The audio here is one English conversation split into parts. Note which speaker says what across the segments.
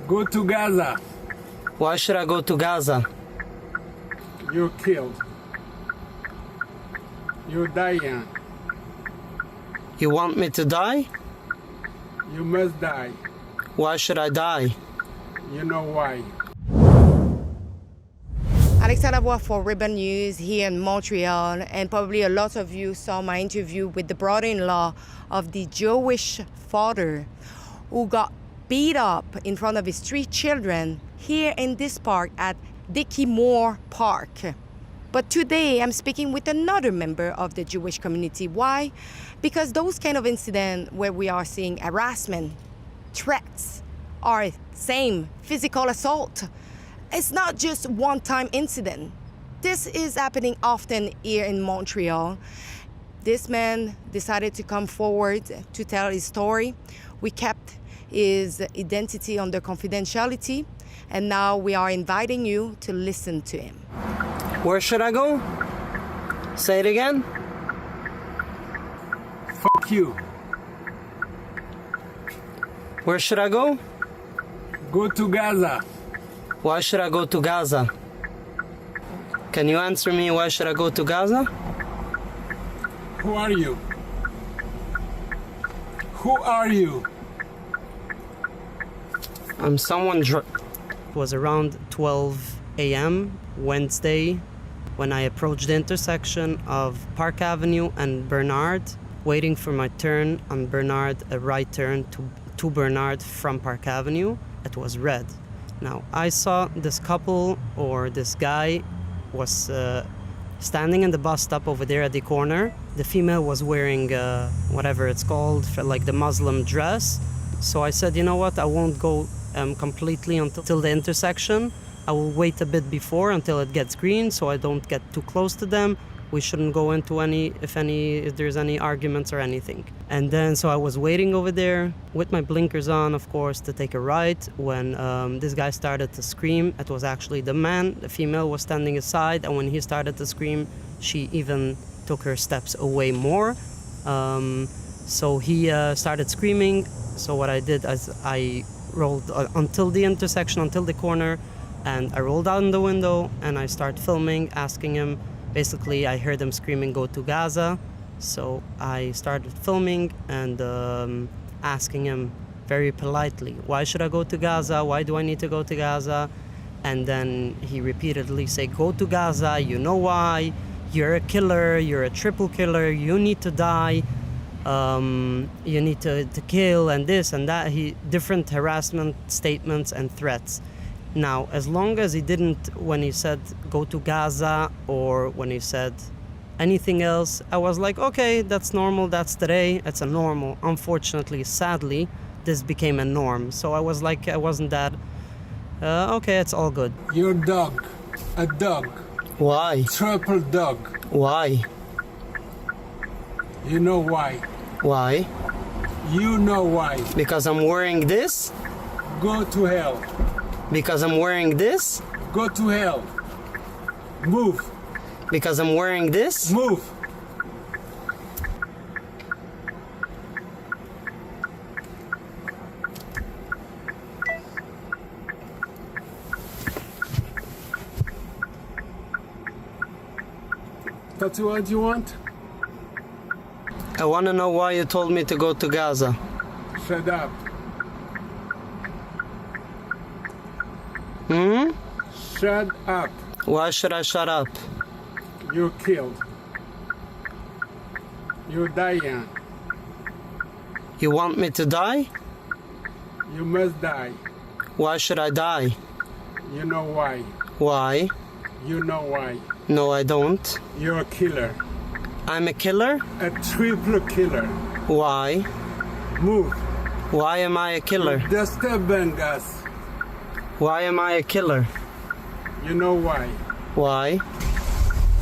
Speaker 1: Go to Gaza.
Speaker 2: Why should I go to Gaza?
Speaker 1: You're killed. You're dying.
Speaker 2: You want me to die?
Speaker 1: You must die.
Speaker 2: Why should I die?
Speaker 1: You know why.
Speaker 3: Alexandra Bois for Ribbon News here in Montreal, and probably a lot of you saw my interview with the brother-in-law of the Jewish father who got beat up in front of his 3 children here in this park at Dickey Moore Park. But today I'm speaking with another member of the Jewish community. Why? Because those kind of incidents where we are seeing harassment, threats, or same physical assault, it's not just one-time incident. This is happening often here in Montreal. This man decided to come forward to tell his story. We kept his identity under confidentiality, and now we are inviting you to listen to him.
Speaker 2: Where should I go? Say it again.
Speaker 1: Fuck you.
Speaker 2: Where should I go?
Speaker 1: Go to Gaza.
Speaker 2: Why should I go to Gaza? Can you answer me why should I go to Gaza?
Speaker 1: Who are you? Who are you?
Speaker 2: I'm someone It was around 12 a.m. Wednesday when I approached the intersection of Park Avenue and Bernard, waiting for my turn on Bernard, a right turn to Bernard from Park Avenue. It was red. Now, I saw this couple or this guy was standing in the bus stop over there at the corner. The female was wearing whatever it's called, like the Muslim dress. So I said, you know what, I won't go completely until the intersection. I will wait a bit before until it gets green so I don't get too close to them. We shouldn't go into if there's any arguments or anything. And then so I was waiting over there with my blinkers on, of course, to take a right when this guy started to scream. It was actually the man. The female was standing aside, and when he started to scream, she even took her steps away more. So he started screaming. So what I did is I rolled until the intersection, until the corner, and I rolled out the window and I started filming, asking him. Basically, I heard him screaming, "Go to Gaza." So I started filming and asking him very politely, "Why should I go to Gaza? Why do I need to go to Gaza?" And then he repeatedly said, "Go to Gaza, you know why? You're a killer, you're a triple killer, you need to die, you need to kill," and this and that. Different harassment statements and threats. Now, as long as he didn't, when he said go to Gaza or when he said anything else, I was like, okay, that's normal, that's today, it's a normal. Unfortunately, sadly, this became a norm. So I was like, I wasn't that, okay, it's all good.
Speaker 1: You're a dog. A dog.
Speaker 2: Why?
Speaker 1: Triple dog.
Speaker 2: Why?
Speaker 1: You know why.
Speaker 2: Why?
Speaker 1: You know why.
Speaker 2: Because I'm wearing this?
Speaker 1: Go to hell.
Speaker 2: Because I'm wearing this?
Speaker 1: Go to hell. Move.
Speaker 2: Because I'm wearing this?
Speaker 1: Move. That's what you want?
Speaker 2: I want to know why you told me to go to Gaza.
Speaker 1: Shut up. Shut up.
Speaker 2: Why should I shut up?
Speaker 1: You're killed. You're dying.
Speaker 2: You want me to die?
Speaker 1: You must die.
Speaker 2: Why should I die?
Speaker 1: You know why.
Speaker 2: Why?
Speaker 1: You know why.
Speaker 2: No, I don't.
Speaker 1: You're a killer.
Speaker 2: I'm a killer?
Speaker 1: A triple killer.
Speaker 2: Why?
Speaker 1: Move.
Speaker 2: Why am I a killer?
Speaker 1: You're disturbing us.
Speaker 2: Why am I a killer?
Speaker 1: You know why.
Speaker 2: Why?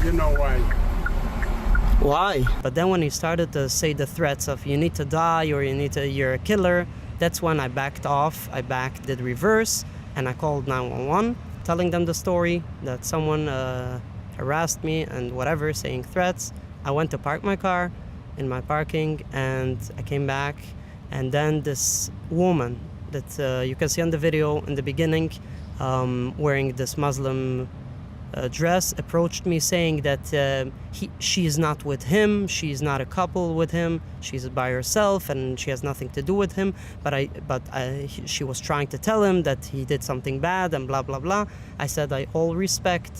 Speaker 1: You know why.
Speaker 2: Why? But then when he started to say the threats of you need to die or you're a killer, that's when I backed off. I did reverse, and I called 911, telling them the story that someone harassed me and whatever, saying threats. I went to park my car in my parking, and I came back, and then this woman that you can see on the video in the beginning, wearing this Muslim dress, approached me saying that she is not with him, she's not a couple with him, she's by herself and she has nothing to do with him. She was trying to tell him that he did something bad and blah blah blah. I said I all respect.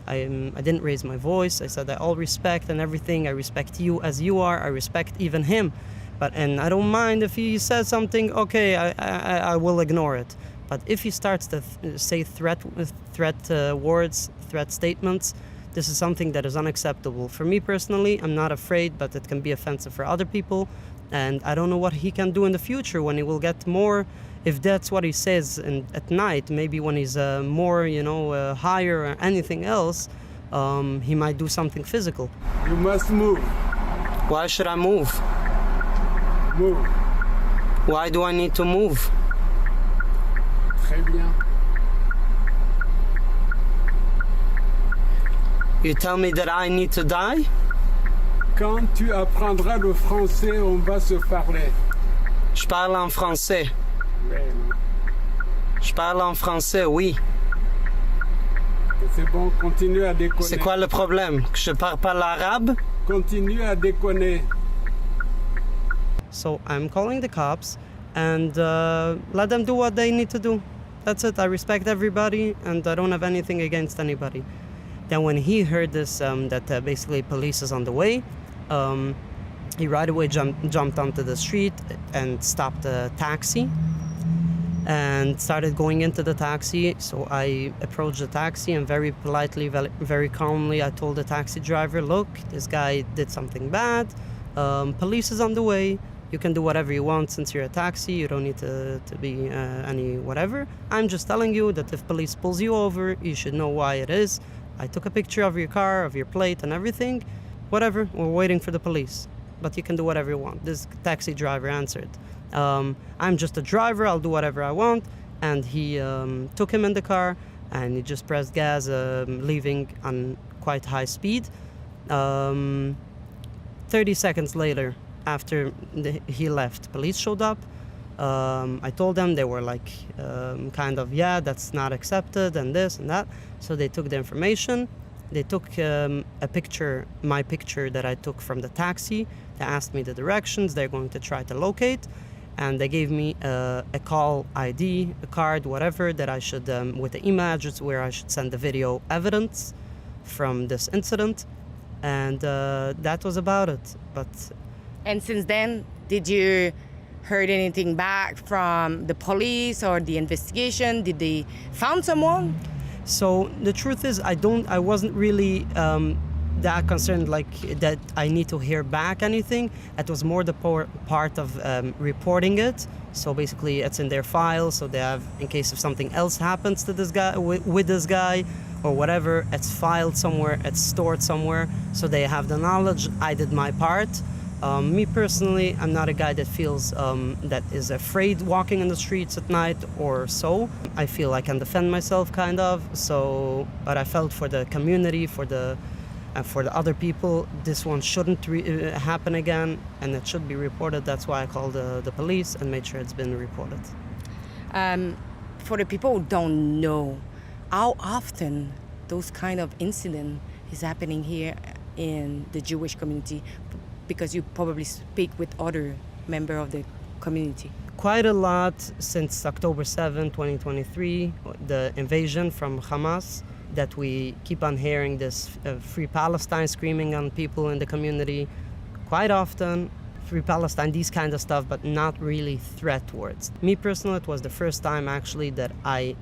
Speaker 2: I didn't raise my voice. I said I all respect and everything. I respect you as you are. I respect even him. And I don't mind if he says something. Okay, I will ignore it. But if he starts to say threat words, threat statements, this is something that is unacceptable. For me personally, I'm not afraid, but it can be offensive for other people. And I don't know what he can do in the future when he will get more, if that's what he says at night, maybe when he's more, higher or anything else, he might do something physical.
Speaker 1: You must move.
Speaker 2: Why should I move?
Speaker 1: Move.
Speaker 2: Why do I need to move?
Speaker 1: Très bien.
Speaker 2: You tell me that I need to die?
Speaker 1: Quand tu apprendras le français, on va se parler.
Speaker 2: Je parle en français.
Speaker 1: Oui.
Speaker 2: Je parle en français, oui.
Speaker 1: C'est bon, continue à déconner.
Speaker 2: C'est quoi le problème? Que je parle pas l'arabe?
Speaker 1: Continue à déconner.
Speaker 2: So I'm calling the cops and let them do what they need to do. That's it. I respect everybody and I don't have anything against anybody. Then when he heard this, that basically police is on the way, he right away jumped onto the street and stopped a taxi and started going into the taxi. So I approached the taxi and very politely, very calmly, I told the taxi driver, look, this guy did something bad. Police is on the way. You can do whatever you want since you're a taxi. You don't need to be any whatever. I'm just telling you that if police pulls you over, you should know why it is. I took a picture of your car, of your plate and everything. Whatever, we're waiting for the police. But you can do whatever you want. This taxi driver answered. I'm just a driver, I'll do whatever I want. And he took him in the car and he just pressed gas, leaving on quite high speed. 30 seconds later, after he left, police showed up. I told them, they were like, yeah, that's not accepted and this and that. So they took the information. They took a picture, my picture that I took from the taxi. They asked me the directions they're going to try to locate. And they gave me a call ID, a card, whatever, that I should, with the email address where I should send the video evidence from this incident. And that was about it.
Speaker 3: And since then, did you heard anything back from the police or the investigation? Did they found someone?
Speaker 2: So the truth is, I wasn't really that concerned, like that I need to hear back anything. It was more the part of reporting it. So basically, it's in their file, so they have, in case if something else happens to this guy, with this guy, or whatever, it's filed somewhere, it's stored somewhere, so they have the knowledge. I did my part. Me personally, I'm not a guy that feels that is afraid walking in the streets at night or so. I feel I can defend myself, kind of. So, but I felt for the community, for the other people, this one shouldn't happen again, and it should be reported. That's why I called the police and made sure it's been reported.
Speaker 3: For the people who don't know, how often those kind of incident is happening here in the Jewish community? Because you probably speak with other members of the community.
Speaker 2: Quite a lot since October 7, 2023, the invasion from Hamas, that we keep on hearing this Free Palestine screaming on people in the community. Quite often, Free Palestine, these kind of stuff, but not really threat words. Me personally, it was the first time actually that I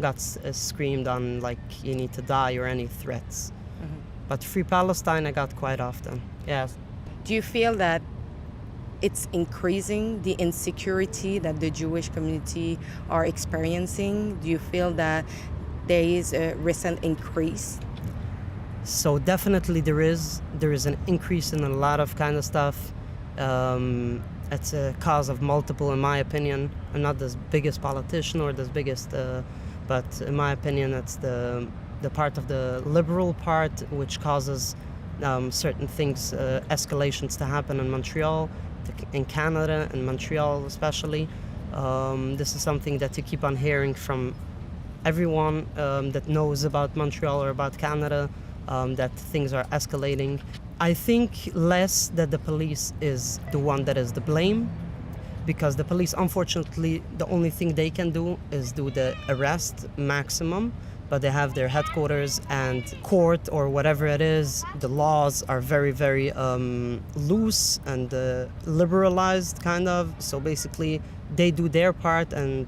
Speaker 2: got screamed on, like, you need to die or any threats. Mm-hmm. But Free Palestine I got quite often, yes.
Speaker 3: Do you feel that it's increasing the insecurity that the Jewish community are experiencing? Do you feel that there is a recent increase?
Speaker 2: So definitely there is an increase in a lot of kind of stuff. It's a cause of multiple, in my opinion. I'm not the biggest politician or the biggest, but in my opinion, it's the part of the liberal part which causes certain things, escalations to happen in Montreal, in Canada, in Montreal especially. This is something that you keep on hearing from everyone that knows about Montreal or about Canada, that things are escalating. I think less that the police is the one that is the blame, because the police, unfortunately, the only thing they can do is do the arrest maximum, but they have their headquarters and court or whatever it is. The laws are very, very loose and liberalized, kind of. So basically, they do their part, and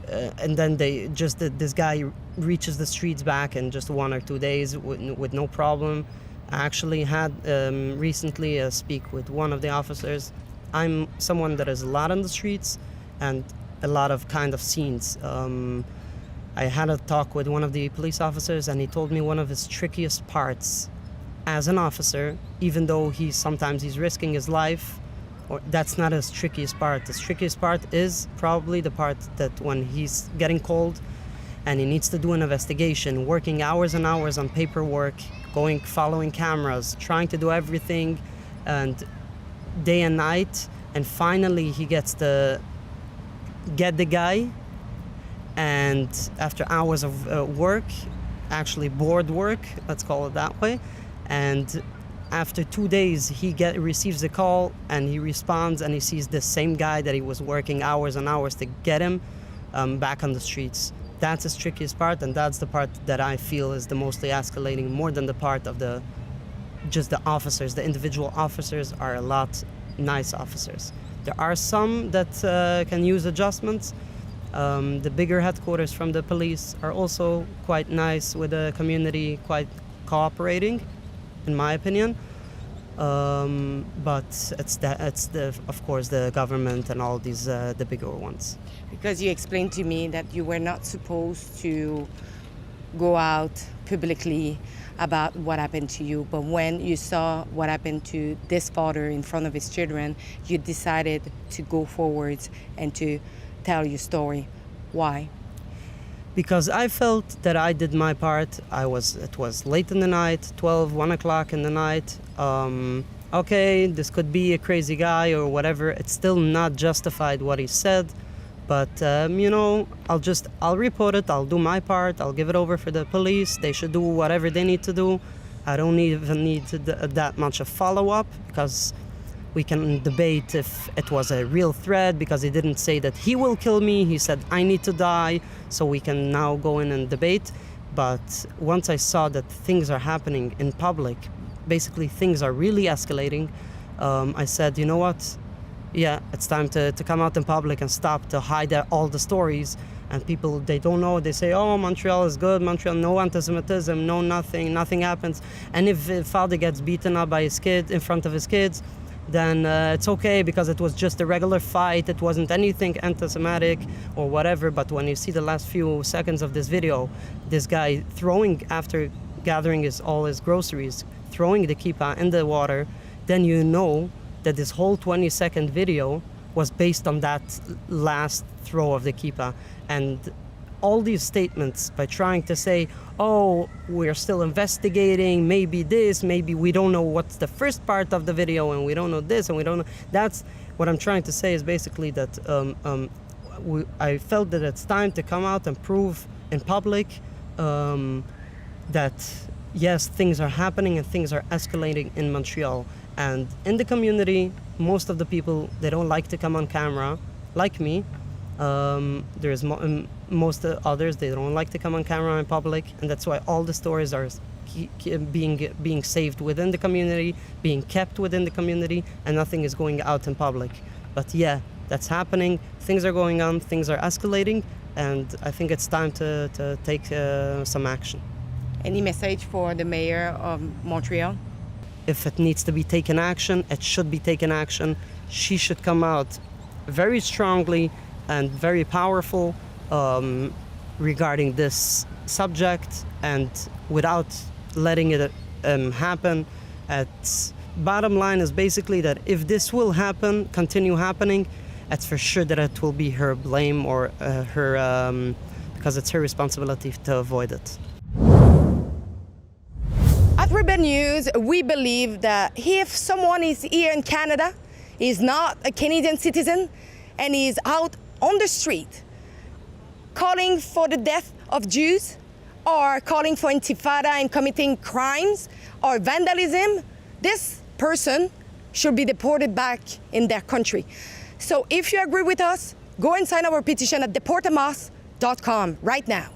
Speaker 2: then they just this guy reaches the streets back in just 1 or 2 days with no problem. I actually had recently a speak with one of the officers. I'm someone that is a lot on the streets and a lot of kind of scenes. I had a talk with one of the police officers, and he told me one of his trickiest parts as an officer, even though sometimes he's risking his life, or that's not his trickiest part. His trickiest part is probably the part that when he's getting called and he needs to do an investigation, working hours and hours on paperwork, following cameras, trying to do everything, and day and night, and finally he gets to get the guy, and after hours of work, actually board work, let's call it that way, and after 2 days he receives a call, and he responds, and he sees the same guy that he was working hours and hours to get him back on the streets. That's his trickiest part, and that's the part that I feel is the mostly escalating, more than the part of just the officers. The individual officers are a lot nice officers. There are some that can use adjustments. The bigger headquarters from the police are also quite nice with the community, quite cooperating, in my opinion. But of course the government and all these the bigger ones.
Speaker 3: Because you explained to me that you were not supposed to go out publicly about what happened to you, but when you saw what happened to this father in front of his children, you decided to go forward and to tell your story. Why?
Speaker 2: Because I felt that I did my part. It was late in the night, 12, 1 o'clock in the night. Okay, this could be a crazy guy or whatever. It's still not justified what he said. But, I'll report it, I'll do my part, I'll give it over for the police. They should do whatever they need to do. I don't even need that much of follow-up, because we can debate if it was a real threat, because he didn't say that he will kill me. He said, I need to die, so we can now go in and debate. But once I saw that things are happening in public, basically things are really escalating, I said, you know what? Yeah, it's time to come out in public and stop to hide all the stories. And people, they don't know. They say, oh, Montreal is good. Montreal, no anti-Semitism, no nothing happens. And if a father gets beaten up by his kid in front of his kids, then it's okay, because it was just a regular fight. It wasn't anything anti-Semitic or whatever. But when you see the last few seconds of this video, this guy throwing, after gathering all his groceries, throwing the kippah in the water, then you know that this whole 20-second video was based on that last throw of the kippah. And all these statements, by trying to say, oh, we're still investigating, maybe this, maybe we don't know what's the first part of the video, and we don't know this, and we don't know. That's what I'm trying to say, is basically that I felt that it's time to come out and prove in public that, yes, things are happening and things are escalating in Montreal. And in the community, most of the people, they don't like to come on camera, like me. There's most others, they don't like to come on camera in public, and that's why all the stories are being saved within the community, being kept within the community, and nothing is going out in public. But yeah, that's happening. Things are going on, things are escalating, and I think it's time to take some action.
Speaker 3: Any message for the mayor of Montreal?
Speaker 2: If it needs to be taken action, it should be taken action. She should come out very strongly and very powerful regarding this subject, and without letting it happen. Bottom line is basically that if this will continue happening, it's for sure that it will be her blame, or her, because it's her responsibility to avoid it.
Speaker 3: At Rebel News, we believe that if someone is here in Canada, is not a Canadian citizen, and is out on the street calling for the death of Jews or calling for intifada and committing crimes or vandalism, this person should be deported back in their country. So if you agree with us, go and sign our petition at deportamos.com right now.